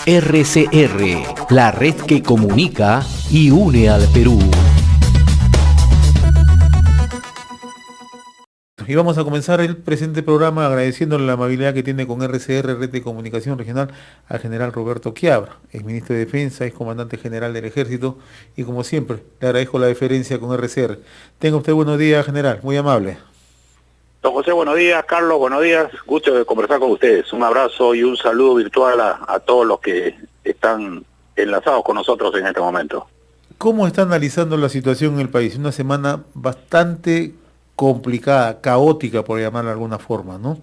RCR, la red que comunica y une al Perú. Y vamos a comenzar el presente programa agradeciéndole la amabilidad que tiene con RCR, Red de Comunicación Regional, al general Roberto Quiabra, ex ministro de Defensa, ex comandante general del Ejército, y como siempre, le agradezco la deferencia con RCR. Tenga usted buenos días, general, muy amable. Don José, buenos días. Carlos, buenos días. Gusto de conversar con ustedes. Un abrazo y un saludo virtual a todos los que están enlazados con nosotros en este momento. ¿Cómo está analizando la situación en el país? Una semana bastante complicada, caótica, por llamarla de alguna forma, ¿no?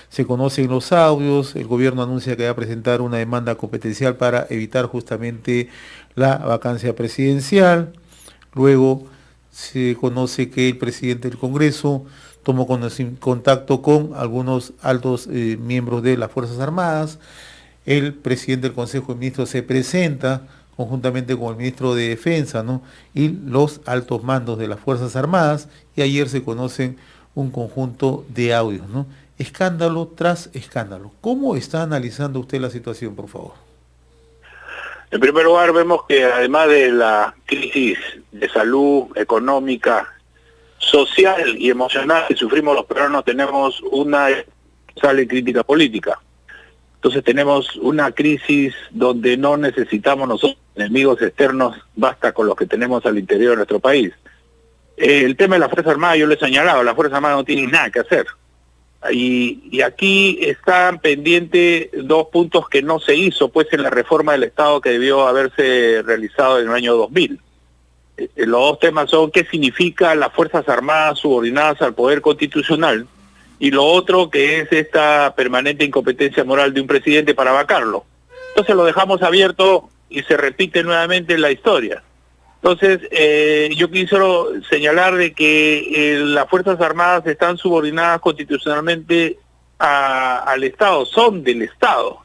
Se conocen los audios, el gobierno anuncia que va a presentar una demanda competencial para evitar justamente la vacancia presidencial. Luego se conoce que el presidente del Congreso tomó contacto con algunos altos miembros de las Fuerzas Armadas. El presidente del Consejo de Ministros se presenta conjuntamente con el ministro de Defensa, ¿no? Y los altos mandos de las Fuerzas Armadas, y ayer se conocen un conjunto de audios, ¿no? Escándalo tras escándalo. ¿Cómo está analizando usted la situación, por favor? En primer lugar, vemos que además de la crisis de salud económica, social y emocional que sufrimos los peruanos, tenemos una crítica política. Entonces tenemos una crisis donde no necesitamos nosotros enemigos externos, basta con los que tenemos al interior de nuestro país. El tema de la Fuerza Armada, yo lo he señalado, la Fuerza Armada no tiene nada que hacer. Y aquí están pendientes dos puntos que no se hizo pues en la reforma del Estado que debió haberse realizado en el año 2000. Los dos temas son qué significa las Fuerzas Armadas subordinadas al poder constitucional, y lo otro que es esta permanente incompetencia moral de un presidente para vacarlo. Entonces lo dejamos abierto y se repite nuevamente la historia. Entonces yo quisiera señalar de que las Fuerzas Armadas están subordinadas constitucionalmente al Estado, son del Estado,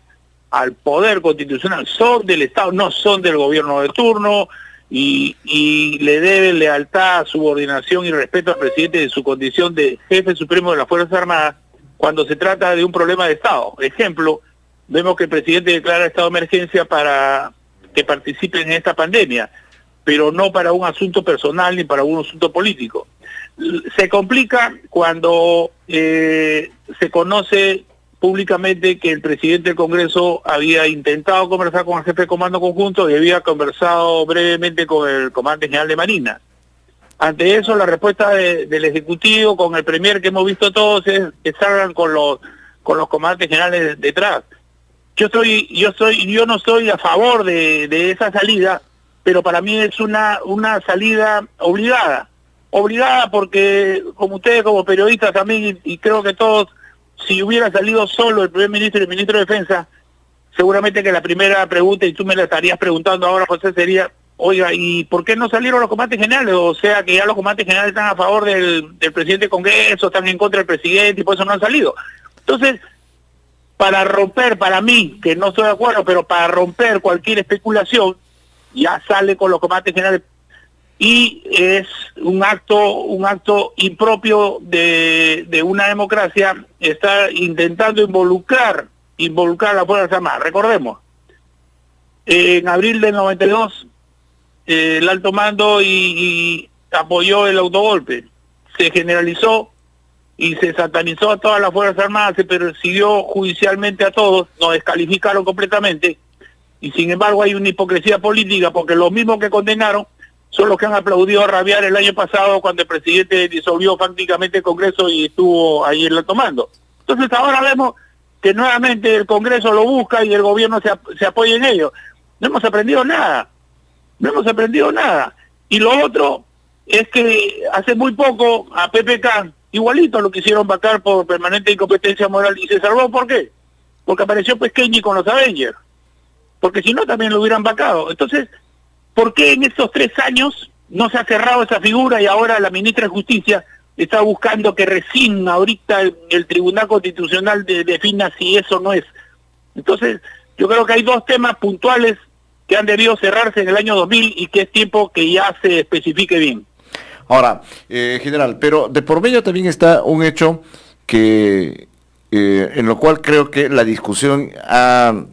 al poder constitucional, son del Estado, no son del gobierno de turno, y le deben lealtad, subordinación y respeto al presidente de su condición de jefe supremo de las Fuerzas Armadas cuando se trata de un problema de Estado. Ejemplo, vemos que el presidente declara estado de emergencia para que participen en esta pandemia, pero no para un asunto personal ni para un asunto político. Se complica cuando se conoce públicamente que el presidente del Congreso había intentado conversar con el jefe de comando conjunto y había conversado brevemente con el comandante general de Marina. Ante eso, la respuesta del Ejecutivo, con el Premier que hemos visto todos, es que salgan con los comandantes generales detrás. Yo no estoy a favor de esa salida, pero para mí es una salida obligada. Obligada porque, como ustedes como periodistas también, y creo que todos, si hubiera salido solo el primer ministro y el ministro de Defensa, seguramente que la primera pregunta, y tú me la estarías preguntando ahora, José, sería, oiga, ¿y por qué no salieron los comandantes generales? O sea, que ya los comandantes generales están a favor del presidente del Congreso, están en contra del presidente, y por eso no han salido. Entonces, para romper, para mí, que no estoy de acuerdo, pero para romper cualquier especulación, ya sale con los comandantes generales, y es un acto impropio de una democracia. Está intentando involucrar a las Fuerzas Armadas. Recordemos, en abril del 92 el alto mando y apoyó el autogolpe, se generalizó y se satanizó a todas las Fuerzas Armadas, se persiguió judicialmente a todos, nos descalificaron completamente, y sin embargo hay una hipocresía política porque los mismos que condenaron son los que han aplaudido a rabiar el año pasado cuando el presidente disolvió prácticamente el Congreso y estuvo ahí en el alto mando. Entonces ahora vemos que nuevamente el Congreso lo busca y el gobierno se apoya en ello. No hemos aprendido nada. Y lo otro es que hace muy poco a PPK igualito lo quisieron vacar por permanente incompetencia moral y se salvó. ¿Por qué? Porque apareció Pesqueñi con los Avengers. Porque si no también lo hubieran vacado. Entonces, ¿por qué en estos 3 años no se ha cerrado esa figura y ahora la ministra de Justicia está buscando que recién ahorita el Tribunal Constitucional defina si eso no es? Entonces, yo creo que hay 2 temas puntuales que han debido cerrarse en el año 2000 y que es tiempo que ya se especifique bien. Ahora, general, pero de por medio también está un hecho que en lo cual creo que la discusión ha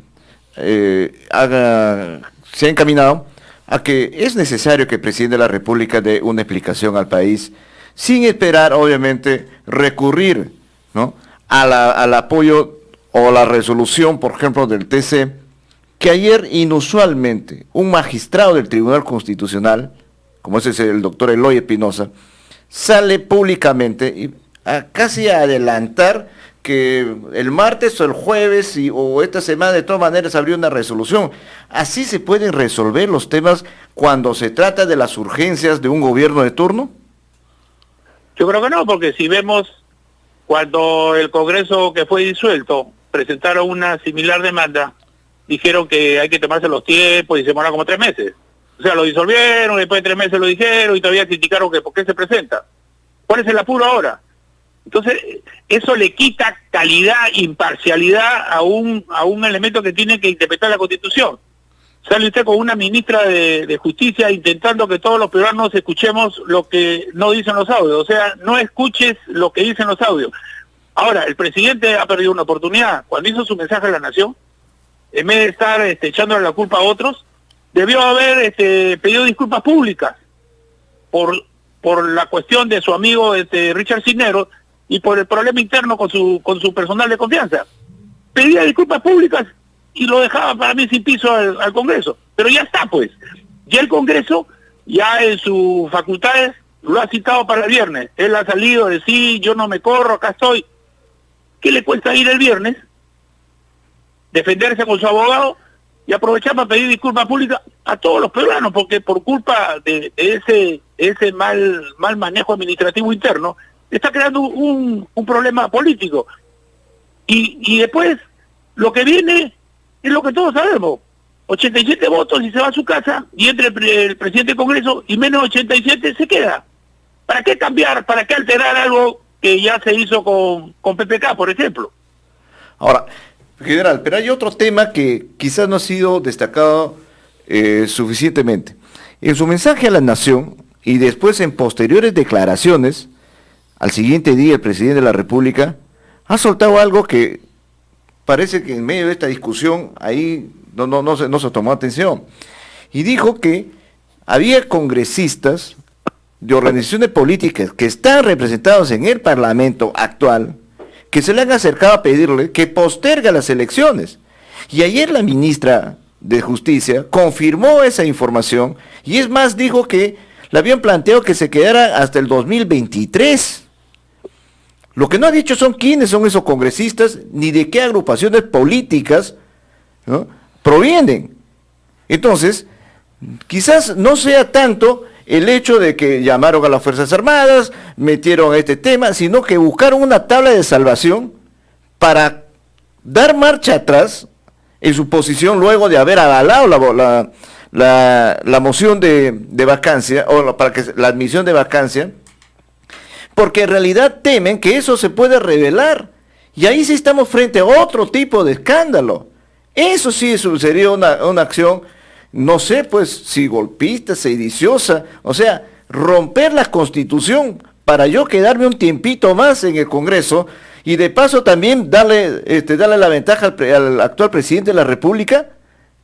se ha encaminado a que es necesario que el presidente de la República dé una explicación al país, sin esperar, obviamente, recurrir, ¿no?, al apoyo o la resolución, por ejemplo, del TC, que ayer inusualmente un magistrado del Tribunal Constitucional, como ese es el doctor Eloy Espinosa, sale públicamente y casi a adelantar que el martes o el jueves o esta semana de todas maneras habría una resolución. ¿Así se pueden resolver los temas cuando se trata de las urgencias de un gobierno de turno? Yo creo que no, porque si vemos cuando el Congreso que fue disuelto presentaron una similar demanda, dijeron que hay que tomarse los tiempos y se demora como 3 meses. O sea, lo disolvieron, después de 3 meses lo dijeron y todavía criticaron que por qué se presenta. ¿Cuál es el apuro ahora? Entonces, eso le quita calidad, imparcialidad a un elemento que tiene que interpretar la Constitución. Sale usted con una ministra de Justicia intentando que todos los peruanos escuchemos lo que no dicen los audios. O sea, no escuches lo que dicen los audios. Ahora, el presidente ha perdido una oportunidad. Cuando hizo su mensaje a la nación, en vez de estar echándole la culpa a otros, debió haber pedido disculpas públicas por la cuestión de su amigo Richard Cisneros y por el problema interno con su personal de confianza. Pedía disculpas públicas y lo dejaba para mí sin piso al Congreso. Pero ya está, pues. Ya el Congreso, ya en sus facultades, lo ha citado para el viernes. Él ha salido de sí, yo no me corro, acá estoy. ¿Qué le cuesta ir el viernes? Defenderse con su abogado y aprovechar para pedir disculpas públicas a todos los peruanos, porque por culpa de ese mal manejo administrativo interno, está creando un problema político. Y después, lo que viene es lo que todos sabemos. 87 votos y se va a su casa, y entre el presidente del Congreso, y menos 87 se queda. ¿Para qué cambiar? ¿Para qué alterar algo que ya se hizo con PPK, por ejemplo? Ahora, general, pero hay otro tema que quizás no ha sido destacado suficientemente. En su mensaje a la nación y después en posteriores declaraciones, al siguiente día el presidente de la República ha soltado algo que parece que en medio de esta discusión ahí no se tomó atención. Y dijo que había congresistas de organizaciones políticas que están representados en el Parlamento actual, que se le han acercado a pedirle que posterga las elecciones. Y ayer la ministra de Justicia confirmó esa información, y es más, dijo que le habían planteado que se quedara hasta el 2023. Lo que no ha dicho son quiénes son esos congresistas, ni de qué agrupaciones políticas, ¿no?, provienen. Entonces, quizás no sea tanto el hecho de que llamaron a las Fuerzas Armadas, metieron a este tema, sino que buscaron una tabla de salvación para dar marcha atrás en su posición luego de haber avalado la moción de vacancia, o para que la admisión de vacancia, porque en realidad temen que eso se puede revelar, y ahí sí estamos frente a otro tipo de escándalo. Eso sí sería una acción, no sé, pues, si golpista, sediciosa, o sea, romper la Constitución para yo quedarme un tiempito más en el Congreso y de paso también darle la ventaja al actual presidente de la República.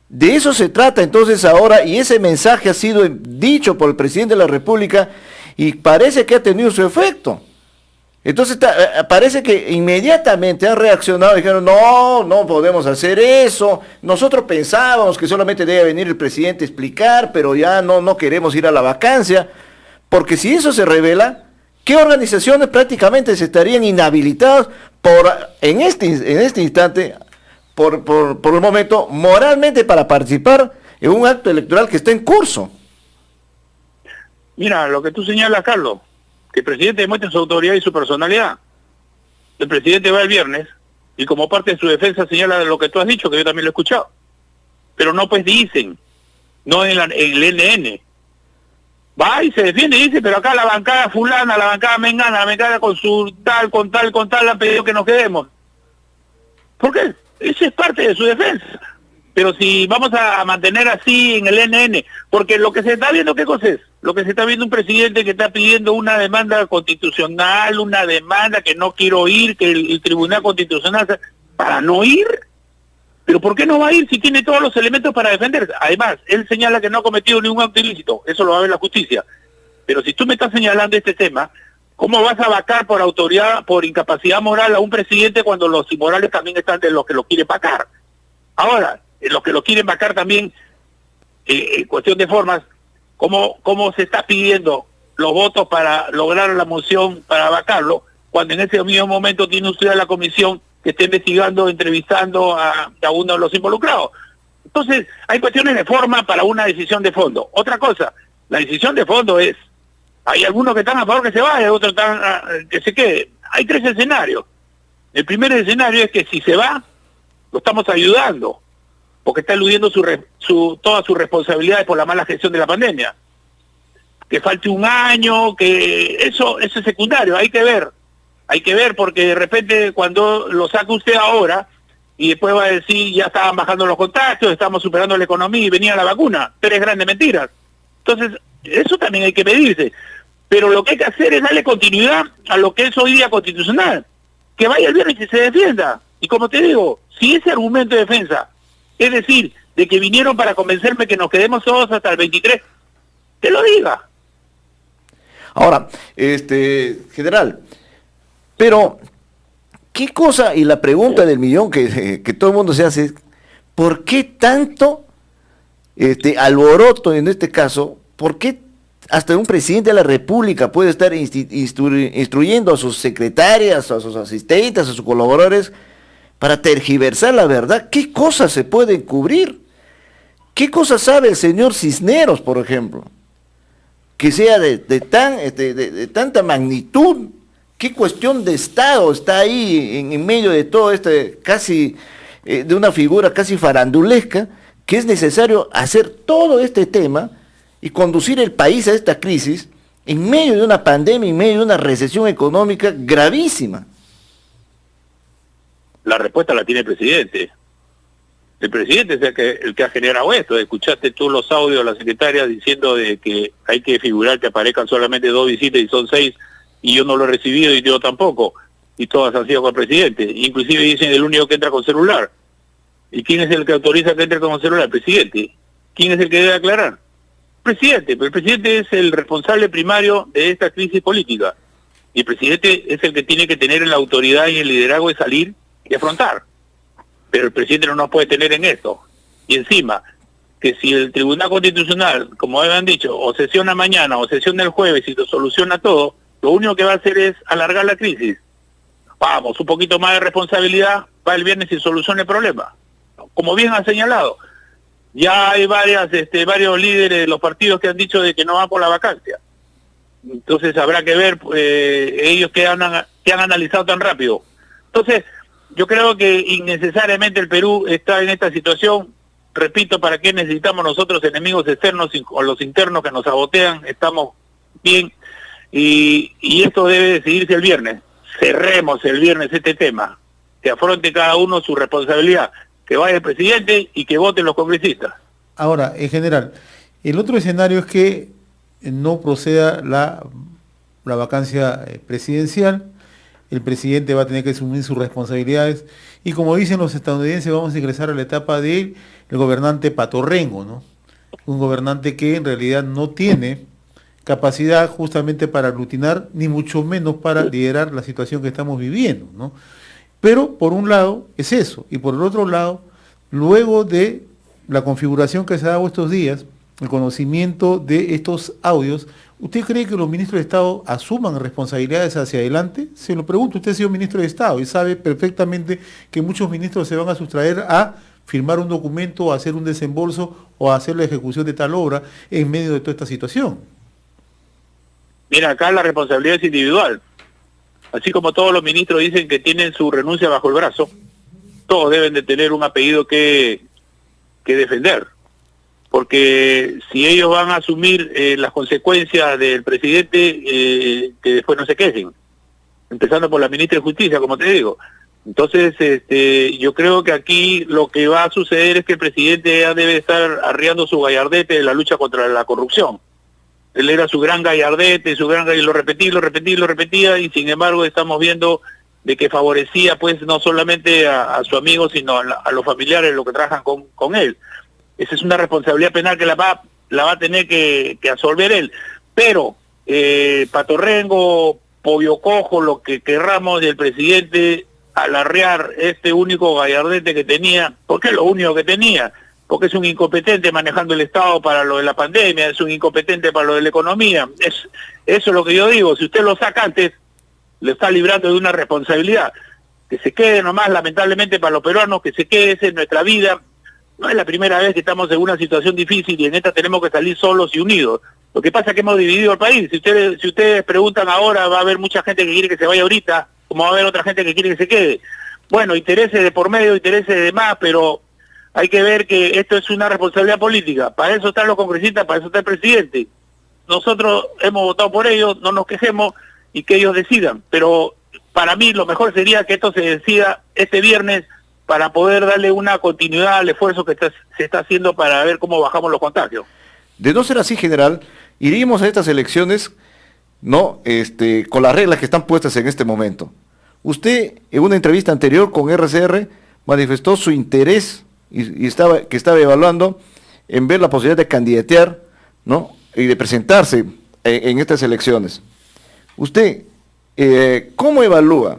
De eso se trata entonces ahora, y ese mensaje ha sido dicho por el presidente de la República y parece que ha tenido su efecto. Entonces parece que inmediatamente han reaccionado y dijeron, no podemos hacer eso, nosotros pensábamos que solamente debe venir el presidente a explicar, pero ya no queremos ir a la vacancia, porque si eso se revela, ¿qué organizaciones prácticamente se estarían inhabilitadas en este instante, por el momento, moralmente para participar en un acto electoral que está en curso? Mira, lo que tú señalas, Carlos, que el presidente demuestre su autoridad y su personalidad. El presidente va el viernes y como parte de su defensa señala lo que tú has dicho, que yo también lo he escuchado. Pero no pues dicen, no en el NN. Va y se defiende y dice, pero acá la bancada fulana, la bancada mengana, la bancada con tal, han pedido que nos quedemos. ¿Por qué? Eso es parte de su defensa. Pero si vamos a mantener así en el NN, porque lo que se está viendo, ¿qué cosa es? Lo que se está viendo un presidente que está pidiendo una demanda constitucional, una demanda que no quiero ir, que el Tribunal Constitucional, para no ir. Pero ¿por qué no va a ir si tiene todos los elementos para defenderse? Además, él señala que no ha cometido ningún acto ilícito, eso lo va a ver la justicia. Pero si tú me estás señalando este tema, ¿cómo vas a vacar por autoridad, por incapacidad moral a un presidente cuando los inmorales también están de los que lo quieren vacar? Ahora, los que lo quieren vacar también, en cuestión de formas, ¿cómo se está pidiendo los votos para lograr la moción para vacarlo, cuando en ese mismo momento tiene usted a la comisión que esté investigando, entrevistando a uno de los involucrados? Entonces, hay cuestiones de forma para una decisión de fondo. Otra cosa, la decisión de fondo es, hay algunos que están a favor que se vaya, otros están que se quede. Hay 3 escenarios. El primer escenario es que si se va, lo estamos ayudando, porque está eludiendo todas sus responsabilidades por la mala gestión de la pandemia. Que falte un año, que eso es secundario, hay que ver porque de repente cuando lo saca usted ahora y después va a decir ya estaban bajando los contagios, estamos superando la economía y venía la vacuna, 3 grandes mentiras. Entonces, eso también hay que medirse. Pero lo que hay que hacer es darle continuidad a lo que es hoy día constitucional. Que vaya el viernes y se defienda. Y como te digo, si ese argumento de defensa, es decir, de que vinieron para convencerme que nos quedemos todos hasta el 23, que lo diga. Ahora, general, pero, ¿qué cosa? Y la pregunta del millón que todo el mundo se hace es, ¿por qué tanto alboroto en este caso? ¿Por qué hasta un presidente de la República puede estar instruyendo a sus secretarias, a sus asistentes, a sus colaboradores para tergiversar la verdad? ¿Qué cosas se pueden cubrir? ¿Qué cosas sabe el señor Cisneros, por ejemplo? Que sea de tanta magnitud. ¿Qué cuestión de Estado está ahí en medio de todo casi de una figura casi farandulesca, que es necesario hacer todo este tema y conducir el país a esta crisis en medio de una pandemia, en medio de una recesión económica gravísima? La respuesta la tiene el presidente. El presidente es el que ha generado esto. Escuchaste tú los audios de la secretaria diciendo de que hay que figurar que aparezcan solamente 2 visitas y son 6, y yo no lo he recibido y yo tampoco, y todas han sido con el presidente. Inclusive dicen el único que entra con celular. ¿Y quién es el que autoriza que entre con celular? El presidente. ¿Quién es el que debe aclarar? El presidente. Pero el presidente es el responsable primario de esta crisis política. Y el presidente es el que tiene que tener la autoridad y el liderazgo de salir y afrontar. Pero el presidente no nos puede tener en esto. Y encima, que si el Tribunal Constitucional, como habían dicho, o sesiona mañana o sesiona el jueves y lo soluciona todo, lo único que va a hacer es alargar la crisis. Vamos, un poquito más de responsabilidad, va el viernes y soluciona el problema. Como bien han señalado, ya hay varios líderes de los partidos que han dicho de que no van por la vacancia. Entonces habrá que ver ellos que han analizado tan rápido. Entonces, yo creo que innecesariamente el Perú está en esta situación. Repito, ¿para qué necesitamos nosotros enemigos externos o los internos que nos sabotean? Estamos bien, y esto debe decidirse el viernes. Cerremos el viernes este tema, que afronte cada uno su responsabilidad, que vaya el presidente y que voten los congresistas. Ahora, en general, el otro escenario es que no proceda la vacancia presidencial. El presidente va a tener que asumir sus responsabilidades y, como dicen los estadounidenses, vamos a ingresar a la etapa del gobernante patorrengo, ¿no? Un gobernante que en realidad no tiene capacidad justamente para aglutinar, ni mucho menos para liderar la situación que estamos viviendo, ¿no? Pero por un lado es eso, y por el otro lado, luego de la configuración que se ha dado estos días, el conocimiento de estos audios, ¿usted cree que los ministros de Estado asuman responsabilidades hacia adelante? Se lo pregunto, usted ha sido ministro de Estado y sabe perfectamente que muchos ministros se van a sustraer a firmar un documento, a hacer un desembolso o a hacer la ejecución de tal obra en medio de toda esta situación. Mira, acá la responsabilidad es individual. Así como todos los ministros dicen que tienen su renuncia bajo el brazo, todos deben de tener un apellido que defender. Porque si ellos van a asumir las consecuencias del presidente, que después no se quejen. Empezando por la ministra de Justicia, como te digo. Entonces, yo creo que aquí lo que va a suceder es que el presidente ya debe estar arriando su gallardete de la lucha contra la corrupción. Él era su gran gallardete, y lo repetía, y sin embargo estamos viendo de que favorecía pues no solamente a su amigo, sino a los familiares, los que trabajan con él. Esa es una responsabilidad penal que la va a tener que absolver él. Pero Patorrengo, Pollo Cojo, lo que querramos del presidente, alarrear este único gallardete que tenía, porque es lo único que tenía, porque es un incompetente manejando el Estado para lo de la pandemia, es un incompetente para lo de la economía. Eso es lo que yo digo, si usted lo saca antes, le está librando de una responsabilidad. Que se quede nomás, lamentablemente para los peruanos, que se quede, esa es nuestra vida. No es la primera vez que estamos en una situación difícil y en esta tenemos que salir solos y unidos. Lo que pasa es que hemos dividido el país. Si ustedes preguntan ahora, va a haber mucha gente que quiere que se vaya ahorita, como va a haber otra gente que quiere que se quede. Bueno, intereses de por medio, intereses de más, pero hay que ver que esto es una responsabilidad política. Para eso están los congresistas, para eso está el presidente. Nosotros hemos votado por ellos, no nos quejemos y que ellos decidan. Pero para mí lo mejor sería que esto se decida este viernes para poder darle una continuidad al esfuerzo que se está haciendo para ver cómo bajamos los contagios. De no ser así, general, iríamos a estas elecciones, ¿no? Con las reglas que están puestas en este momento. Usted, en una entrevista anterior con RCR, manifestó su interés y estaba evaluando en ver la posibilidad de candidatear, ¿no? Y de presentarse en estas elecciones. Usted, ¿cómo evalúa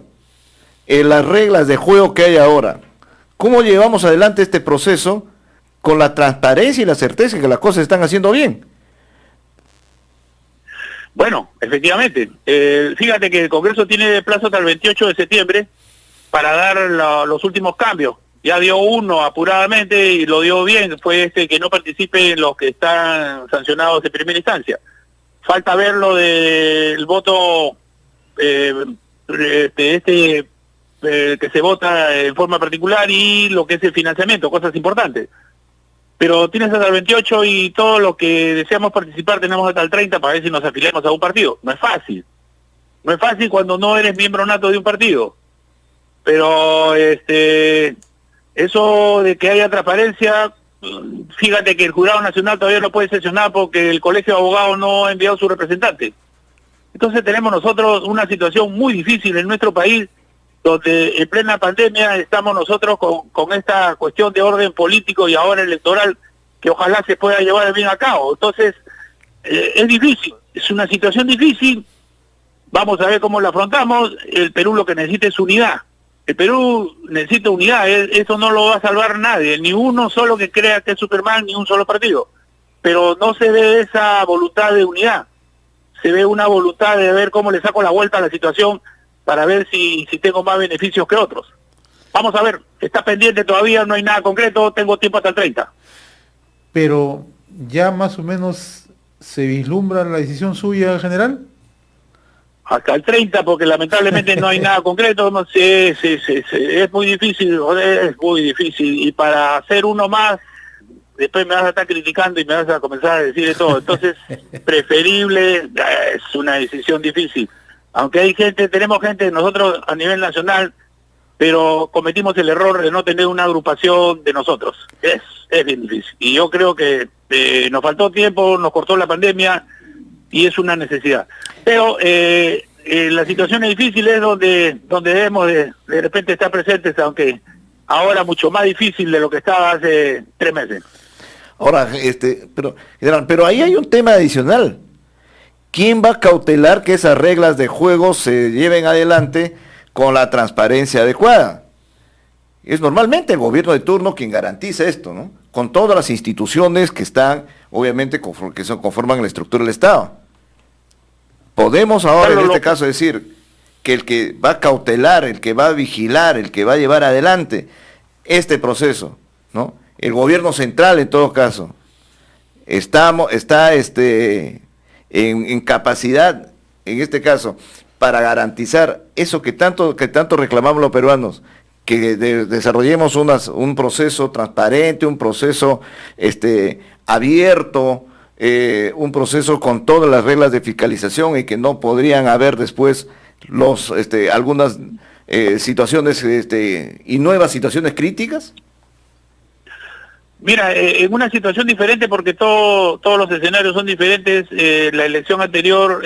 las reglas de juego que hay ahora? ¿Cómo llevamos adelante este proceso con la transparencia y la certeza de que las cosas se están haciendo bien? Bueno, efectivamente. Fíjate que el Congreso tiene plazo hasta el 28 de septiembre para dar los últimos cambios. Ya dio uno apuradamente y lo dio bien, fue que no participe en los que están sancionados en primera instancia. Falta ver lo del voto que se vota en forma particular y lo que es el financiamiento, cosas importantes. Pero tienes hasta el 28 y todo lo que deseamos participar tenemos hasta el 30 para ver si nos afiliamos a un partido. No es fácil. No es fácil cuando no eres miembro nato de un partido. Pero eso de que haya transparencia, fíjate que el Jurado Nacional todavía no puede sesionar porque el Colegio de Abogados no ha enviado su representante. Entonces tenemos nosotros una situación muy difícil en nuestro país, donde en plena pandemia estamos nosotros con esta cuestión de orden político y ahora electoral, que ojalá se pueda llevar bien a cabo. Entonces, es difícil, es una situación difícil, vamos a ver cómo la afrontamos. El Perú lo que necesita es unidad. El Perú necesita unidad, eso no lo va a salvar nadie, ni uno solo que crea que es Superman, ni un solo partido. Pero no se ve esa voluntad de unidad, se ve una voluntad de ver cómo le saco la vuelta a la situación para ver si tengo más beneficios que otros. Vamos a ver, está pendiente todavía, no hay nada concreto, tengo tiempo hasta el 30. Pero ya más o menos se vislumbra la decisión suya, general. Hasta el 30, porque lamentablemente no hay nada concreto, no sé, es muy difícil, es muy difícil, y para hacer uno más, después me vas a estar criticando y me vas a comenzar a decir de todo. Entonces, preferible, es una decisión difícil. Aunque tenemos gente nosotros a nivel nacional, pero cometimos el error de no tener una agrupación de nosotros. Es bien difícil. Y yo creo que nos faltó tiempo, nos cortó la pandemia y es una necesidad. Pero la situación es difícil, es donde debemos de repente estar presentes, aunque ahora mucho más difícil de lo que estaba hace 3 meses. Ahora, pero ahí hay un tema adicional. ¿Quién va a cautelar que esas reglas de juego se lleven adelante con la transparencia adecuada? Es normalmente el gobierno de turno quien garantiza esto, ¿no? Con todas las instituciones que están, obviamente, conforman la estructura del Estado. Podemos ahora, en este caso, decir que el que va a cautelar, el que va a vigilar, el que va a llevar adelante este proceso, ¿no? El gobierno central, en todo caso, está en capacidad, en este caso, para garantizar eso que tanto reclamamos los peruanos, que desarrollemos un proceso transparente, un proceso abierto, un proceso con todas las reglas de fiscalización y que no podrían haber después algunas situaciones y nuevas situaciones críticas. Mira, en una situación diferente, porque todos los escenarios son diferentes. La elección anterior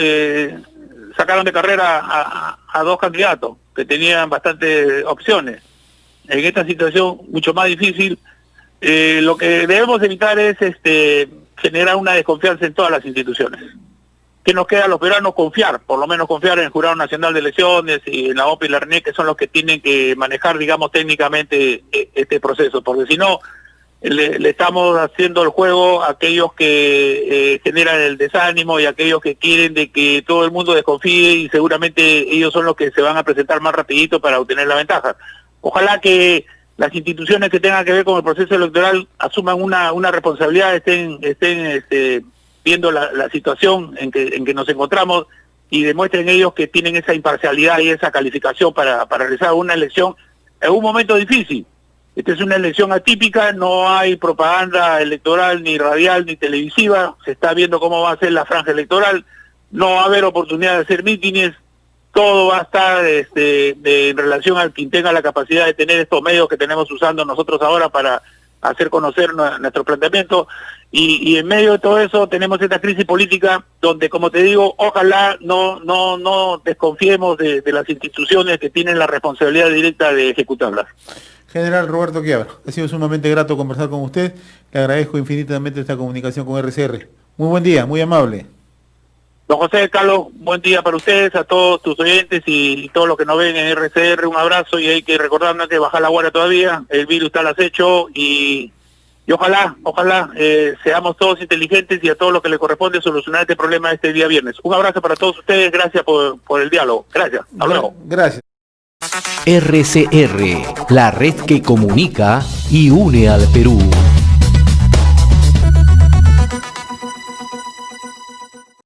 sacaron de carrera a dos candidatos que tenían bastantes opciones. En esta situación mucho más difícil, lo que debemos evitar es generar una desconfianza en todas las instituciones. ¿Qué nos queda a los peruanos? Confiar, por lo menos confiar en el Jurado Nacional de Elecciones y en la OPE y la RNE, que son los que tienen que manejar, digamos, técnicamente este proceso, porque si no, le estamos haciendo el juego a aquellos que generan el desánimo y a aquellos que quieren de que todo el mundo desconfíe, y seguramente ellos son los que se van a presentar más rapidito para obtener la ventaja. Ojalá que las instituciones que tengan que ver con el proceso electoral asuman una responsabilidad, estén viendo la situación en que nos encontramos y demuestren ellos que tienen esa imparcialidad y esa calificación para realizar una elección en un momento difícil. Esta es una elección atípica, no hay propaganda electoral ni radial ni televisiva, se está viendo cómo va a ser la franja electoral, no va a haber oportunidad de hacer mítines, todo va a estar en relación al quien tenga la capacidad de tener estos medios que tenemos usando nosotros ahora para hacer conocer nuestro planteamiento, y en medio de todo eso tenemos esta crisis política donde, como te digo, ojalá no desconfiemos de las instituciones que tienen la responsabilidad directa de ejecutarlas. General Roberto Quiabra, ha sido sumamente grato conversar con usted, le agradezco infinitamente esta comunicación con RCR. Muy buen día, muy amable. Don José, Carlos, buen día para ustedes, a todos tus oyentes y todos los que nos ven en RCR, un abrazo, y hay que recordarnos que bajar la guardia todavía, el virus está al acecho y ojalá seamos todos inteligentes y a todos los que les corresponde solucionar este problema este día viernes. Un abrazo para todos ustedes, gracias por el diálogo, gracias, hasta luego. Gracias. RCR, la red que comunica y une al Perú.